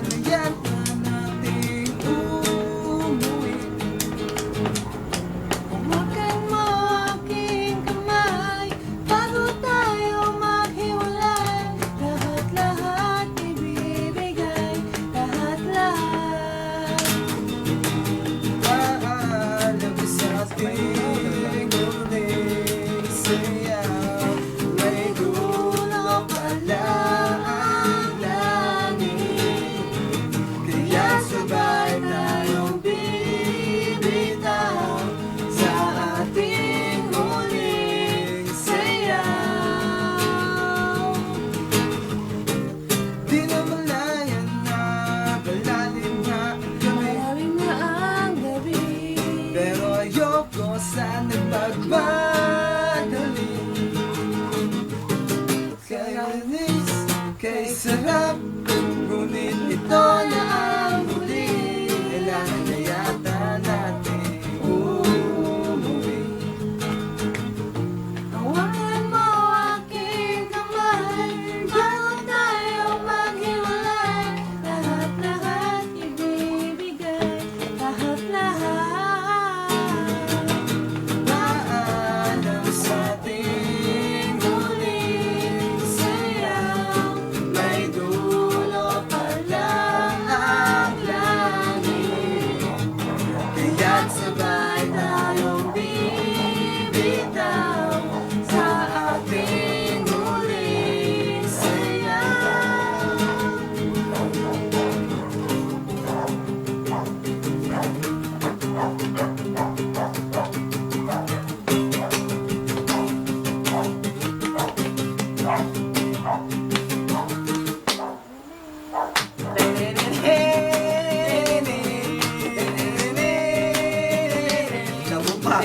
Kaya't na nating umuwi. Hawakan mo aking kamay bago tayo maghiwalay. Lahat-lahat ibibigay, lahat-lahat. Paalam sa ating huling sayaw. May dulo pala ang langit. Kaya sabay tayong bibitaw sa ating huling sayaw. Di na malayan na malalim na ang gabi, Maraming na ang gabi. pero ayoko sana magmadali. Kaya nis, kay sarap, ngunit ito na ang huli. Kailangan na yata natin umuwi. Hawakan mo aking kamay bago tayo maghiwalay. Lahat-lahat ibibigay, lahat-lahat. Paalam sa ating huling sayaw. May dulo pala ang langit. Kaya't sabay tayong bibitaw sa ating huling sayaw. Nabupa.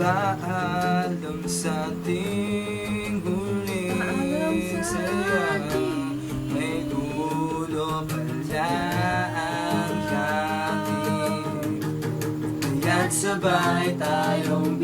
Paalam sa ating huling Paalam sa sayaw. ating May dulo pala ang langit. Kaya't sabay tayong